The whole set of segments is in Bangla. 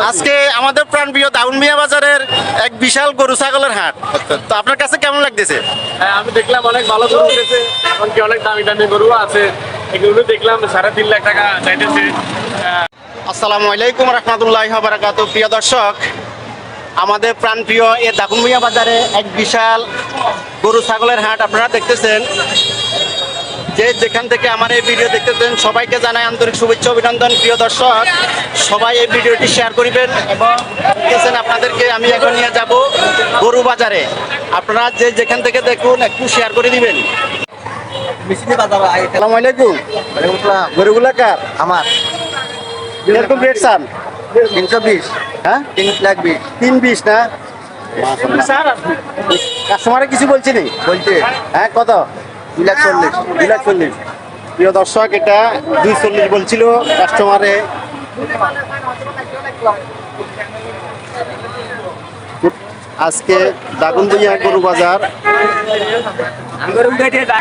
আজকে আমাদের প্রাণপ্রিয় দাগনভূঞা বাজারের এক বিশাল গরু ছাগলের হাট। তো আপনার কাছে কেমন লাগতেছে? হ্যাঁ, আমি দেখলাম অনেক ভালো গরু উঠেছে, এমনকি অনেক দামি দামি গরু আছে। এগুলো দেখলাম 3.5 লাখ টাকা চাইতেছে। আসসালামু আলাইকুম রহমতুল্লাহি ওয়া বারাকাতুহু। প্রিয় দর্শক, আমাদের প্রাণপ্রিয় এই দাগনভূঞা বাজারে এক বিশাল গরু ছাগলের হাট আপনারা দেখতেছেন। যে যেখান থেকে আমার এই ভিডিও দেখতেছেন সবাইকে জানাই আন্তরিক শুভেচ্ছা অভিনন্দন। প্রিয় দর্শক, সবাই এই ভিডিওটি শেয়ার করিবেন এবং দেখতেছেন আপনাদেরকে আমি এখন নিয়ে যাব গরু বাজারে। আপনারা যে যেখান থেকে দেখুন একটু শেয়ার করে দিবেন। আসসালামু আলাইকুম। গরুগুলা কার? আমার এরকম রেট চান? 320। হ্যাঁ, 320। 320 না? কাস্টমারে কিছু বলছি নি? বলছে হ্যাঁ, কত? 240। 240। প্রিয় দর্শক, এটা 240 বলছিল কাস্টমারে। আজকে দাগনভূঞা গরু বাজার। এটা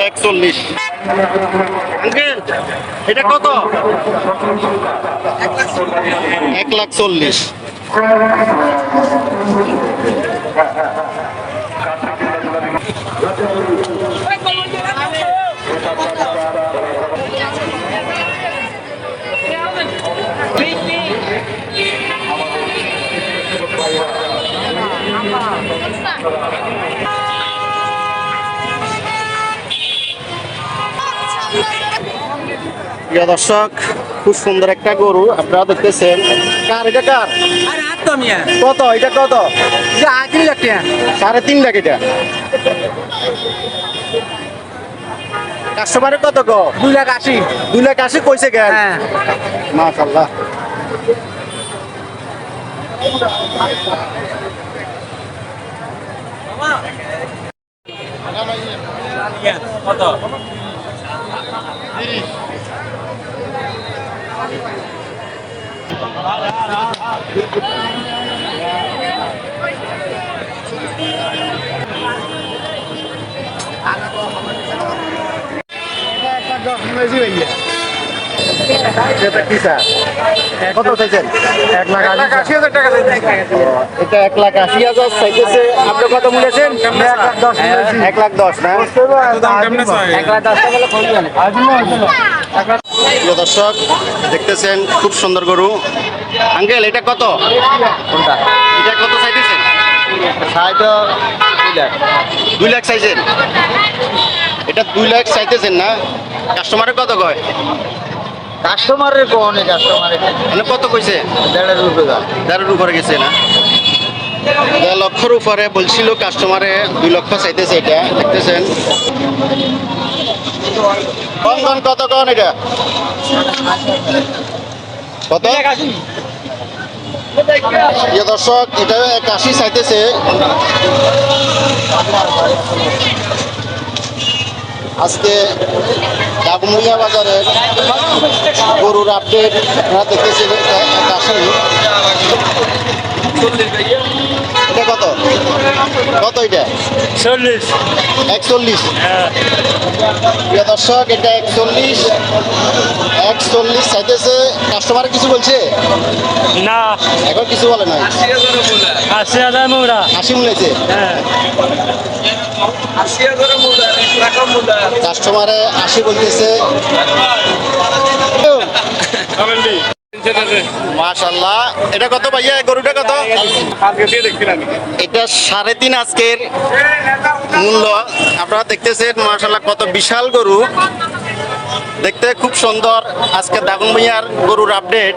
41। আঙ্কেল, এটা কত? 1,40,000। প্রিয় দর্শক, খুব সুন্দর একটা গরু আপনারা দেখতেছেন। কার এটা? কার? কত এটা? কত? 3 লাখ টাকা। 3.5 লাখ। এটা কাস্টমারে কত গো? 280। 280 কইছে কেন? হ্যাঁ, মাশাআল্লাহ। কত? এটা কি স্যার? কত চাইছেন? 1,80,000 টাকা। এটা 1,80,000 চাইতেছে। আপনি কত বলেছেন? 1,10,000 না? প্রিয় দর্শক, দেখতেছেন খুব সুন্দর গরু। আঙ্কেল, এটা কত? কোনটা? এটা কত চাইতেছেন? 2 লাখ। 2 লাখ চাইছেন? এটা 2 লাখ চাইতেছেন না? কাস্টমারে কত কয়? কাস্টমারের কোনে কাস্টমারে মানে কত কইছে? 1,500 টাকা। 1,500 উপরে গেছে না? 1 লক্ষর উপরে বলছিল কাস্টমারে। 2 লক্ষ চাইতেছে। এটা দেখতেছেন। কোন কত কোন? এটা কত? প্রিয় দর্শক, এটা 81 চাইতেছে। আজকে দাগনভূঞা বাজারের গরুর আপডেট আপনারা দেখতেছেন। 81। এটা কত? কত এটা? 40। 140। প্রিয় দর্শক, এটা 140 চাইতেছে। কাস্টমার কিছু বলছে না, এখন? কিছু বলে নাই। 80,000 মোড়া। 80 বলেছে। হ্যাঁ, কাস্টমারে 80 বলতেছে। মাশাআল্লাহ। এটা কত ভাইয়া? গরুটা কত? এটা 3.5 আজকের মূল্য। আপনারা দেখতেছেন মাশাআল্লাহ কত বিশাল গরু। দেখতে খুব সুন্দর। আজকে দাগনভূঞার গরুর আপডেট।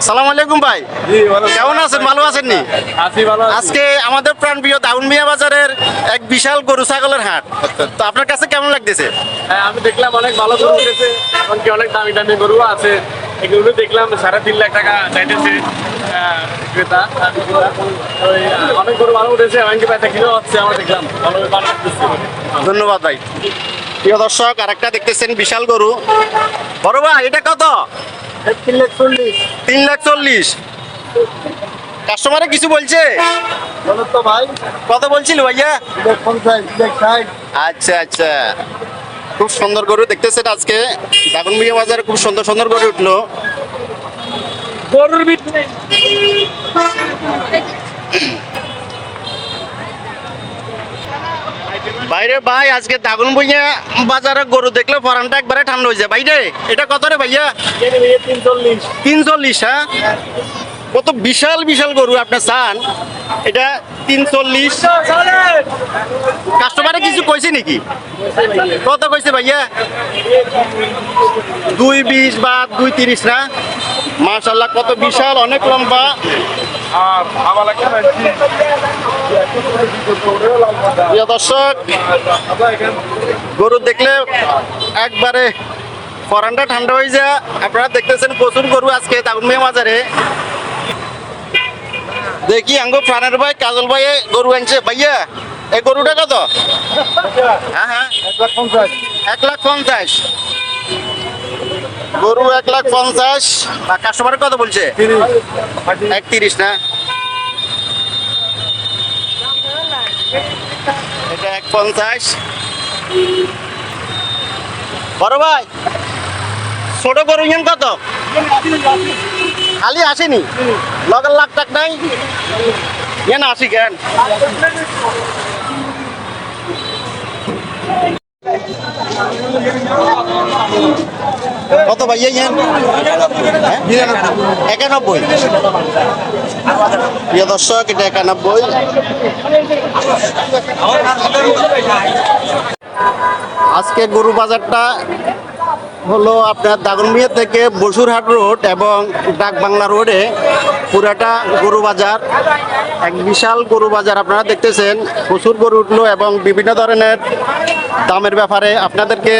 আসসালামু আলাইকুম ভাই, কেমন আছেন? ভালো আছেন নি? আছি ভালো আছি। আজকে আমাদের প্রাণপ্রিয় দাউনমিয়া বাজারের এক বিশাল গরু ছাগলের হাট, তো আপনার কাছে কেমন লাগতেছে? হ্যাঁ, আমি দেখলাম অনেক ভালো গরু উঠেছে, এমনকি অনেক দামি দামি গরু আছে। এগুলো দেখলাম 3.5 লাখ টাকা চাইতেছে ক্রেতা আর বিক্রেতা। ওই অনেক গরু ভালো উঠেছে, এমনকি বেচা কিনেও হচ্ছে। আমরা দেখলাম ভালো ভালো লাগতেছে। ধন্যবাদ ভাই। প্রিয় দর্শক, আরেকটা দেখতেছেন বিশাল গরু। বড় ভাই, এটা কত? 3,40,000। কাস্টমারে কিছু বলছে? বলো তো ভাই, কত বলছিল ভাইয়া? 50 আচ্ছা আচ্ছা, খুব সুন্দর গরু দেখতেছেন আজকে দাগনভূঞা বাজারে, খুব সুন্দর সুন্দর গরু উঠলো। গরুর ভিতরে বাইরে ভাই, আজকে দাগনভূঞা বাজারে গরু দেখলে পরানটা একবারে ঠান্ডা হয়ে যায়। বাইরে এটা কত রে ভাইয়া? 340। 340? হ্যাঁ, কত বিশাল বিশাল গরু আপনি চান? এটা 340। কাস্টমারে কিছু কইছে নাকি? কত কইছে ভাইয়া? 220 বা 230 না? মাশাআল্লাহ, কত বিশাল, অনেক লম্বা। আর আমার লাগছে প্রিয় দর্শক, গরু দেখলে একবারে পরানটা ঠান্ডা হয়ে যায়। আপনারা দেখতেছেন প্রচুর গরু আজকে দাগনভূঞা বাজারে। দেখি আঙ্গো প্রাণের ভাই কাজল ভাই গরু আনছে। ভাইয়া, এই গরুটা কত? হ্যাঁ হ্যাঁ, 1,50,000 গরু, 1,50,000। কাস্টমার কত বলছে? 1,30 না? এটা 1,50,000। বড় ভাই, ছোট গরু ইয়েন কত? খালি আসেনি, লগের লাখ টাক নাই, ইয়েন আসি কেন? কত ভাইয়া ইয়েন? 91। প্রিয় দর্শক, এটা 91। আজকে গরু বাজারটা হলো আপনার দাগনভূঞা থেকে বসুরহাট রোড এবং ডাকবাংলা রোডে পুরাটা গরু বাজার, এক বিশাল গরু বাজার। আপনারা দেখতেছেন প্রচুর গরু উঠলো এবং বিভিন্ন ধরনের দামের ব্যাপারে আপনাদেরকে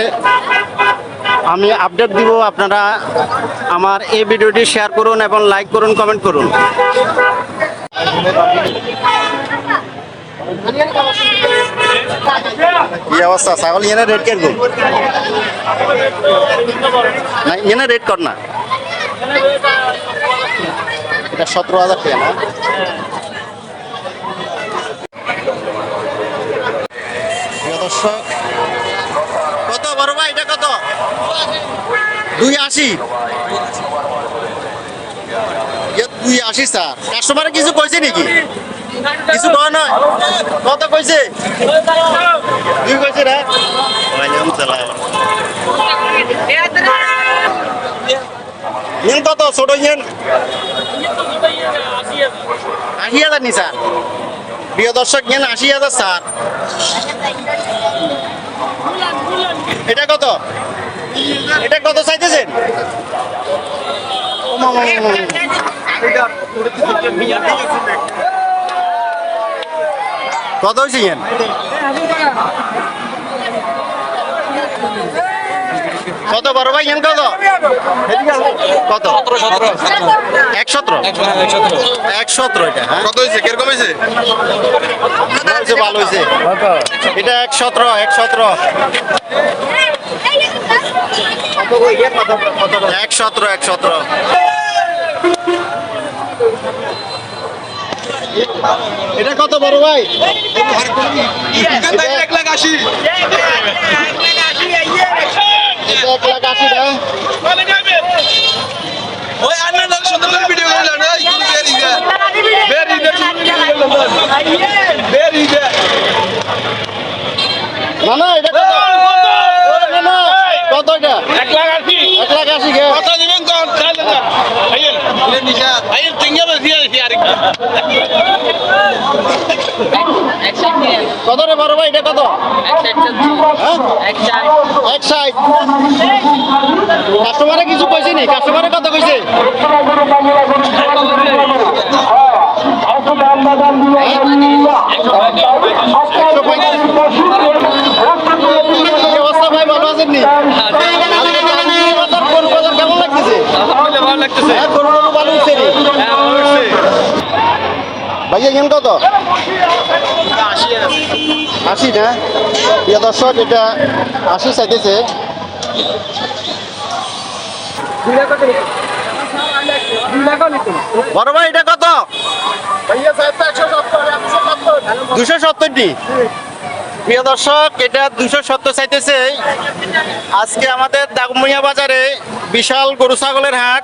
আমি আপডেট দিব। আপনারা আমার এই ভিডিওটি শেয়ার করুন এবং লাইক করুন, কমেন্ট করুন। কি অবস্থা? ছাগল ইয়ে রেট কেরকম? না ইয়ে রেট কর না, এটা 17,000 টাকা না? প্রিয় দর্শক, কত বড় ভাই, এটা কত? 280। 280 স্যার। কাস্টমারে কিছু কইছে নাকি? কিছু কয় নয়? কত কইছে? 2 কইছে না? ওয়ালাইকুম সালাম। ইয়েন কত? ছোট ইয়েন 80,000 নি স্যার? প্রিয় দর্শক, ইয়েন 80,000 স্যার। এটা কত? এটা কত চাইতেছেন? কত হয়েছে ইয়েন? কত বড় ভাই ইয়েন কত? কত? 117। 117 এটা, হ্যাঁ? কত হয়েছে? কিরকম হয়েছে? ভালো হয়েছে। এটা 117। 117। এটা কত বড় ভাই? এটা 1,80,000। এটা 1,80,000 না? ওই আন্না লোক সুন্দর করে ভিডিও করল না, এই গুরু বেরি দে না না, এটা কত? না না, কত এটা? 1,80,000। 1,80,000 কে? কত দিবেন কোন? 4,000 আইয়েন লে নিশা আইয়েন তিনগে বসিয়া দিছি আর কত রে বড় ভাই এটা কত? হ্যাঁ? 160। কাস্টমারে কিছু কইছে নি? কাস্টমারে কত কইছে? 135। কি অবস্থা ভাই, ভালো আছেন নি? আজকে দাগুনভূঞা বাজার, গরু বাজার কেমন লাগতেছে? আলহামদুলিল্লাহ ভালো লাগতেছে। হ্যাঁ, গরু ভালো উঠছে নি? হ্যাঁ ভালো লাগছে। ভাইয়া কেন কত? 80 না? প্রিয় দর্শক, এটা 80 চাইতেছে। বড় ভাই এটা কত? 270টি। প্রিয় দর্শক, এটা 270 চাইতেছে। আজকে আমাদের দাগুনভূঞা বাজারে বিশাল গরু ছাগলের হাট।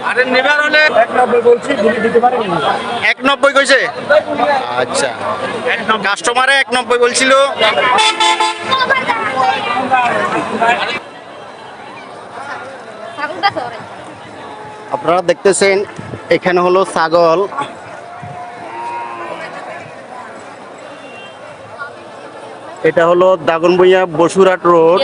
আরে নেবার হলে 190 কইছে? আচ্ছা, কাস্টমারে 190 বলছিল। আপনারা দেখতেছেন এখানে হলো ছাগল। এটা হলো দাগনভূঞা বসুরহাট রোড।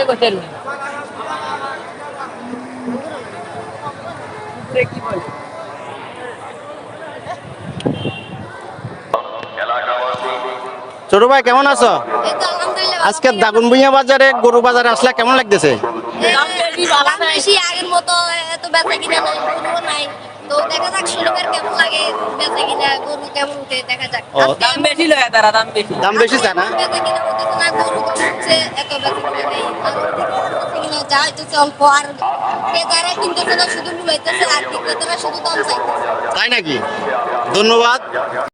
ছোট ভাই কেমন আছো? আজকে দাগনভূঞা বাজারে গরু বাজারে আসলে কেমন লাগতেছে? দাম বেশি, আগের মতো এত বেচা কিনা নাই, গরুও নাই। তো দেখা যাক শনিবার কেমন লাগে, বেচা কিনা গরু কেমন উঠে দেখা যাক। ও, আজকে দাম বেশি লয় তারা, দাম বেশি। দাম বেশি চায় না? বেচা কিনা হতেছে না, গরু কম উঠছে, এত বেচা কিনা নেই। আর বেচা কিনা যা হইতেছে অল্প, আর ক্রেতারা কিনতেছে না, শুধু লুলাইতেছে, আর বিক্রেতারা শুধু দাম চাইতেছে। তাই নাকি? ধন্যবাদ।